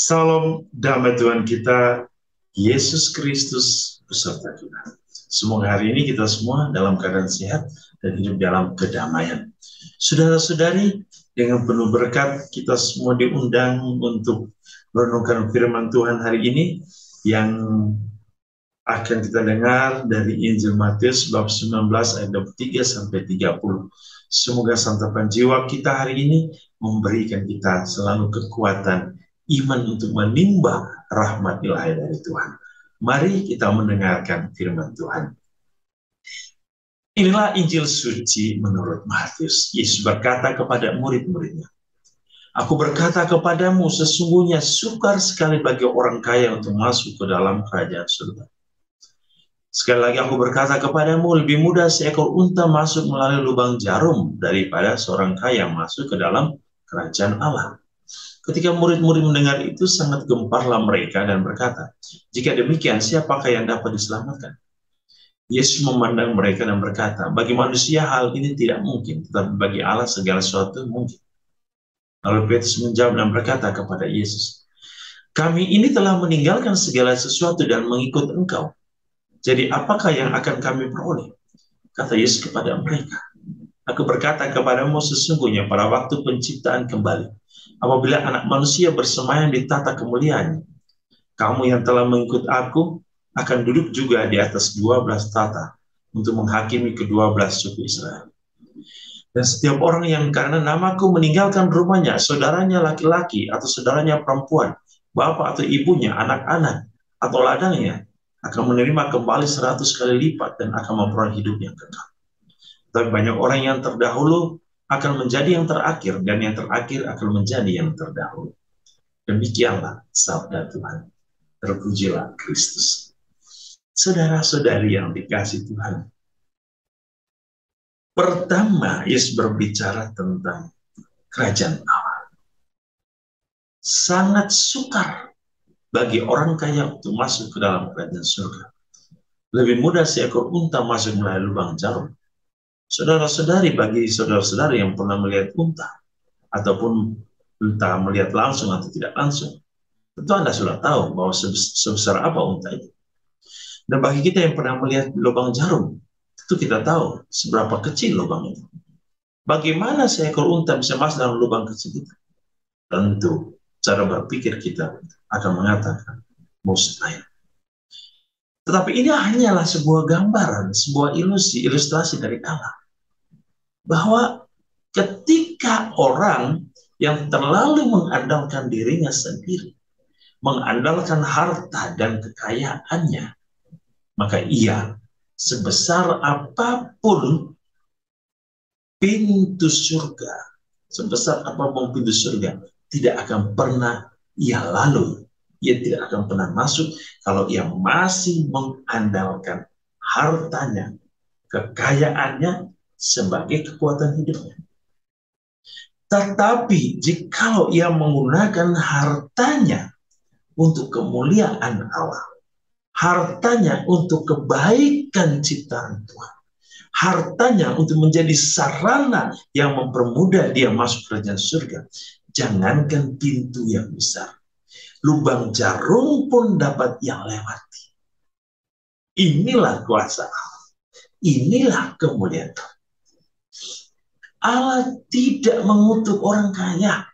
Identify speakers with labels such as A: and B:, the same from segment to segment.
A: Salam damai Tuhan kita, Yesus Kristus beserta kita. Semoga hari ini kita semua dalam keadaan sehat dan hidup dalam kedamaian. Saudara-saudari, dengan penuh berkat kita semua diundang untuk merenungkan firman Tuhan hari ini yang akan kita dengar dari Injil Matius bab 19 ayat 23 sampai 30. Semoga santapan jiwa kita hari ini memberikan kita selalu kekuatan iman untuk menimba rahmat ilahi dari Tuhan. Mari kita mendengarkan firman Tuhan. Inilah Injil suci menurut Matius. Yesus berkata kepada murid-muridnya, "Aku berkata kepadamu, sesungguhnya sukar sekali bagi orang kaya untuk masuk ke dalam kerajaan surga. Sekali lagi aku berkata kepadamu, lebih mudah seekor unta masuk melalui lubang jarum daripada seorang kaya masuk ke dalam kerajaan Allah." Ketika murid-murid mendengar itu, sangat gemparlah mereka dan berkata, "Jika demikian, siapakah yang dapat diselamatkan?" Yesus memandang mereka dan berkata, "Bagi manusia hal ini tidak mungkin, tetapi bagi Allah segala sesuatu mungkin." Lalu Petrus menjawab dan berkata kepada Yesus, "Kami ini telah meninggalkan segala sesuatu dan mengikut Engkau. Jadi apakah yang akan kami peroleh?" Kata Yesus kepada mereka, "Aku berkata kepadamu, sesungguhnya pada waktu penciptaan kembali, apabila anak manusia bersemayam di tata kemuliaannya, kamu yang telah mengikut aku akan duduk juga di atas 12 tata untuk menghakimi ke-12 suku Israel. Dan setiap orang yang karena namaku meninggalkan rumahnya, saudaranya laki-laki atau saudaranya perempuan, bapak atau ibunya, anak-anak, atau ladangnya, akan menerima kembali 100 kali lipat dan akan memperoleh hidup yang kekal. Tapi banyak orang yang terdahulu akan menjadi yang terakhir, dan yang terakhir akan menjadi yang terdahulu." Demikianlah sabda Tuhan. Terpujilah Kristus. Saudara-saudari yang dikasihi Tuhan, pertama Yesus berbicara tentang kerajaan Allah. Sangat sukar bagi orang kaya untuk masuk ke dalam kerajaan surga. Lebih mudah seekor unta masuk melalui lubang jarum. Saudara-saudari, bagi saudara-saudari yang pernah melihat unta, ataupun entah melihat langsung atau tidak langsung, tentu Anda sudah tahu bahwa sebesar apa unta itu. Dan bagi kita yang pernah melihat lubang jarum, itu kita tahu seberapa kecil lubang itu. Bagaimana seekor unta bisa masuk dalam lubang kecil itu? Tentu cara berpikir kita akan mengatakan mustahil. Tetapi ini hanyalah sebuah gambaran, sebuah ilustrasi dari Allah. Bahwa ketika orang yang terlalu mengandalkan dirinya sendiri, mengandalkan harta dan kekayaannya, maka ia sebesar apapun pintu surga, sebesar apapun pintu surga, tidak akan pernah ia lalui. Ia tidak akan pernah masuk kalau ia masih mengandalkan hartanya, kekayaannya sebagai kekuatan hidupnya. Tetapi jikalau ia menggunakan hartanya untuk kemuliaan Allah, hartanya untuk kebaikan ciptaan Tuhan, hartanya untuk menjadi sarana yang mempermudah dia masuk kerajaan surga, jangankan pintu yang besar, lubang jarum pun dapat yang lewati. Inilah kuasa Allah, inilah kemuliaan Tuhan. Allah tidak mengutuk orang kaya,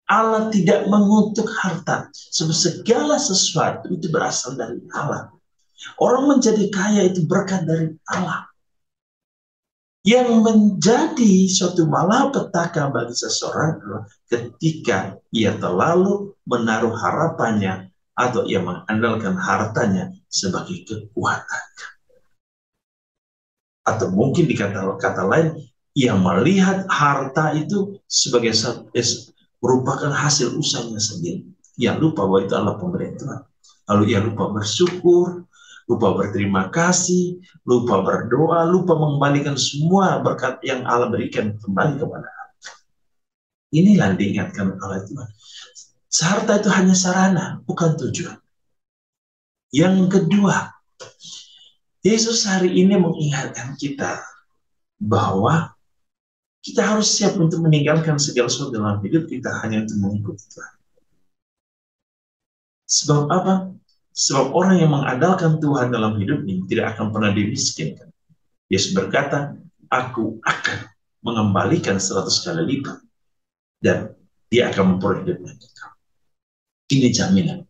A: Allah tidak mengutuk harta, sebab segala sesuatu itu berasal dari Allah. Orang menjadi kaya itu berkat dari Allah. Yang menjadi suatu malapetaka bagi seseorang ketika ia terlalu menaruh harapannya atau ia mengandalkan hartanya sebagai kekuatan. Atau mungkin dikata lain, ia melihat harta itu sebagai merupakan hasil usahanya sendiri. Ia lupa bahwa itu adalah pemberian Tuhan. Lalu ia lupa bersyukur, lupa berterima kasih, lupa berdoa, lupa mengembalikan semua berkat yang Allah berikan kembali kepada Allah. Inilah diingatkan oleh Tuhan. Harta itu hanya sarana, bukan tujuan. Yang kedua, Yesus hari ini mengingatkan kita bahwa kita harus siap untuk meninggalkan segala sesuatu dalam hidup kita hanya untuk mengikuti Tuhan. Sebab apa? Sebab orang yang mengandalkan Tuhan dalam hidupnya tidak akan pernah dimiskinkan. Yesus berkata, aku akan mengembalikan 100 kali lipat dan dia akan memperoleh hidupnya. Ini jaminan.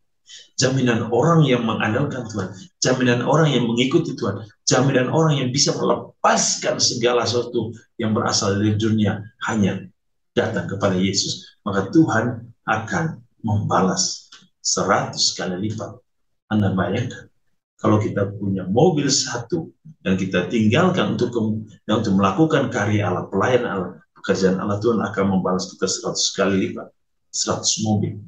A: Jaminan orang yang mengandalkan Tuhan, jaminan orang yang mengikuti Tuhan, jaminan orang yang bisa melepaskan segala sesuatu yang berasal dari dunia hanya datang kepada Yesus. Maka Tuhan akan membalas 100 kali lipat. Anda bayangkan, kalau kita punya mobil satu dan kita tinggalkan untuk melakukan karya Allah, pelayanan Allah, pekerjaan Allah, Tuhan akan membalas kita 100 kali lipat, 100 mobil.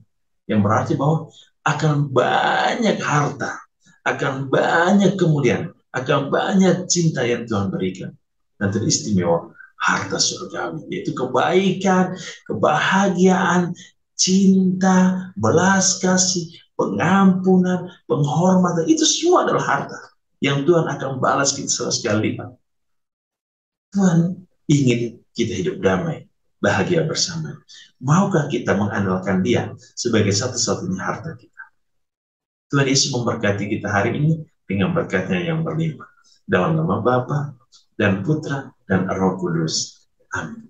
A: Yang berarti bahwa akan banyak harta, akan banyak kemuliaan, akan banyak cinta yang Tuhan berikan. Dan teristimewa harta surgawi, yaitu kebaikan, kebahagiaan, cinta, belas kasih, pengampunan, penghormatan. Itu semua adalah harta yang Tuhan akan balas kita 100 kali lipat. Tuhan ingin kita hidup damai, bahagia bersama. Maukah kita mengandalkan Dia sebagai satu-satunya harta kita? Tuhan Yesus memberkati kita hari ini dengan berkat-Nya yang berlimpah. Dalam nama Bapa dan Putra dan Roh Kudus. Amin.